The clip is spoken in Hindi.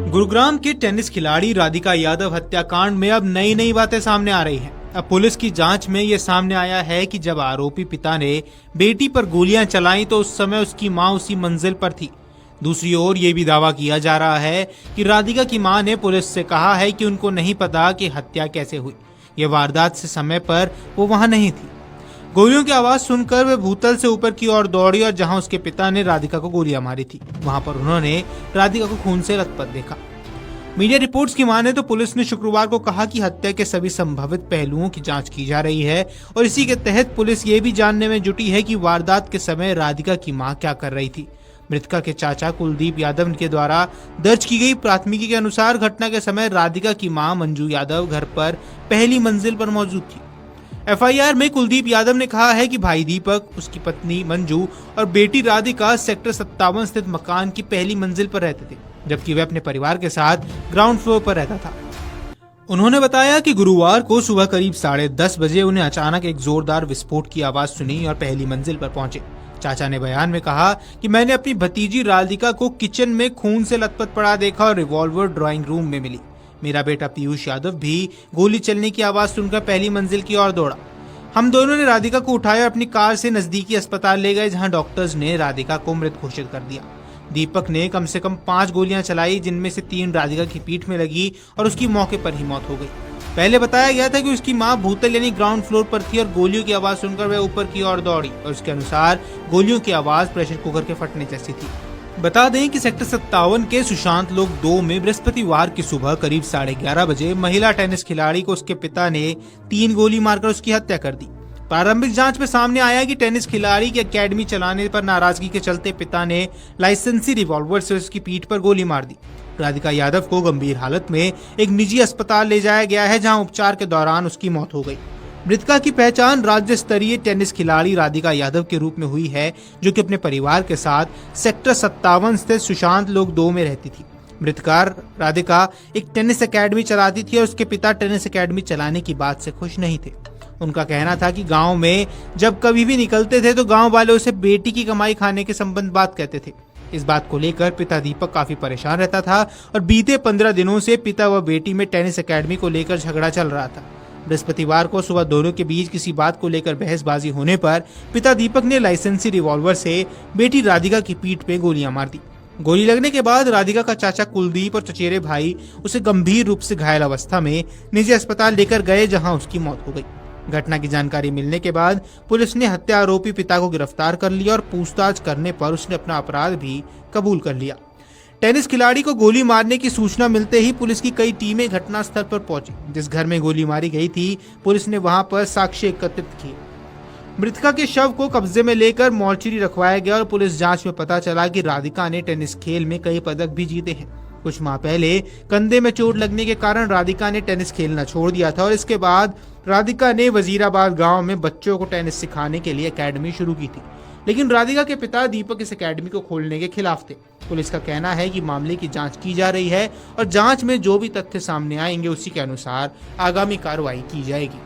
गुरुग्राम के टेनिस खिलाड़ी राधिका यादव हत्याकांड में अब नई बातें सामने आ रही हैं। अब पुलिस की जांच में ये सामने आया है कि जब आरोपी पिता ने बेटी पर गोलियां चलाई तो उस समय उसकी मां उसी मंजिल पर थी। दूसरी ओर ये भी दावा किया जा रहा है कि राधिका की मां ने पुलिस से कहा है कि उनको नहीं पता कि हत्या कैसे हुई। ये वारदात से समय पर वो वहां नहीं थी। गोलियों की आवाज सुनकर वे भूतल से ऊपर की ओर दौड़ी और जहां उसके पिता ने राधिका को गोलियां मारी थी वहां पर उन्होंने राधिका को खून से लथपथ देखा। मीडिया रिपोर्ट्स की माने तो पुलिस ने शुक्रवार को कहा कि हत्या के सभी संभावित पहलुओं की जांच की जा रही है और इसी के तहत पुलिस ये भी जानने में जुटी है कि वारदात के समय राधिका की मां क्या कर रही थी। मृतका के चाचा कुलदीप यादव के द्वारा दर्ज की गई प्राथमिकी के अनुसार घटना के समय राधिका की मां मंजू यादव घर पर पहली मंजिल पर मौजूद थी। एफआईआर में कुलदीप यादव ने कहा है कि भाई दीपक, उसकी पत्नी मंजू और बेटी राधिका सेक्टर 57 स्थित मकान की पहली मंजिल पर रहते थे, जबकि वह अपने परिवार के साथ ग्राउंड फ्लोर पर रहता था। उन्होंने बताया कि गुरुवार को सुबह करीब 10:30 बजे उन्हें अचानक एक जोरदार विस्फोट की आवाज सुनी और पहली मंजिल पर पहुंचे। चाचा ने बयान में कहा कि मैंने अपनी भतीजी राधिका को किचन में खून से लथपथ पड़ा देखा और रिवॉल्वर ड्राइंग रूम में मिली। मेरा बेटा पीयूष यादव भी गोली चलने की आवाज सुनकर पहली मंजिल की ओर दौड़ा। हम दोनों ने राधिका को उठाया और अपनी कार से नजदीकी अस्पताल ले गए, जहां डॉक्टर्स ने राधिका को मृत घोषित कर दिया। दीपक ने कम से कम 5 गोलियां चलाई, जिनमें से 3 राधिका की पीठ में लगी और उसकी मौके पर ही मौत हो गई। पहले बताया गया था कि उसकी मां भूतल यानी ग्राउंड फ्लोर पर थी और गोलियों की आवाज सुनकर वह ऊपर की ओर दौड़ी और उसके अनुसार गोलियों की आवाज प्रेशर कुकर के फटने जैसी थी। बता दें कि सेक्टर 57 के सुशांत लोक 2 में बृहस्पतिवार की सुबह करीब 11:30 बजे महिला टेनिस खिलाड़ी को उसके पिता ने 3 गोली मारकर उसकी हत्या कर दी। प्रारंभिक जांच में सामने आया कि टेनिस खिलाड़ी की एकेडमी चलाने पर नाराजगी के चलते पिता ने लाइसेंसी रिवॉल्वर से उसकी पीठ पर गोली मार दी। राधिका यादव को गंभीर हालत में एक निजी अस्पताल ले जाया गया है, जहां उपचार के दौरान उसकी मौत हो गई। मृतका की पहचान राज्य स्तरीय टेनिस खिलाड़ी राधिका यादव के रूप में हुई है, जो कि अपने परिवार के साथ सेक्टर 57 स्थित सुशांत लोक 2 में रहती थी। मृतका राधिका एक टेनिस एकेडमी चलाती थी और उसके पिता टेनिस एकेडमी चलाने की बात से खुश नहीं थे। उनका कहना था कि गांव में जब कभी भी निकलते थे तो गांव वाले उसे बेटी की कमाई खाने के संबंध बात कहते थे। इस बात को लेकर पिता दीपक काफी परेशान रहता था और बीते 15 दिनों से पिता व बेटी में टेनिस एकेडमी को लेकर झगड़ा चल रहा था। बृहस्पतिवार को सुबह दोनों के बीच किसी बात को लेकर बहसबाजी होने पर पिता दीपक ने लाइसेंसी रिवॉल्वर से बेटी राधिका की पीठ पे गोलियां मार दी। गोली लगने के बाद राधिका का चाचा कुलदीप और चचेरे भाई उसे गंभीर रूप से घायल अवस्था में निजी अस्पताल लेकर गए, जहां उसकी मौत हो गई। घटना की जानकारी मिलने के बाद पुलिस ने हत्या आरोपी पिता को गिरफ्तार कर लिया और पूछताछ करने पर उसने अपना अपराध भी कबूल कर लिया। टेनिस खिलाड़ी को गोली मारने की सूचना मिलते ही पुलिस की कई टीमें घटनास्थल पर पहुंची। जिस घर में गोली मारी गई थी, पुलिस ने वहां पर साक्ष्य एकत्रित किए। मृतका के शव को कब्जे में लेकर मोर्चरी रखवाया गया और पुलिस जांच में पता चला कि राधिका ने टेनिस खेल में कई पदक भी जीते हैं। कुछ माह पहले कंधे में चोट लगने के कारण राधिका ने टेनिस खेलना छोड़ दिया था और इसके बाद राधिका ने वजीराबाद गांव में बच्चों को टेनिस सिखाने के लिए एकेडमी शुरू की थी, लेकिन राधिका के पिता दीपक इस एकेडमी को खोलने के खिलाफ थे। पुलिस का कहना है कि मामले की जांच की जा रही है और जांच में जो भी तथ्य सामने आएंगे उसी के अनुसार आगामी कार्रवाई की जाएगी।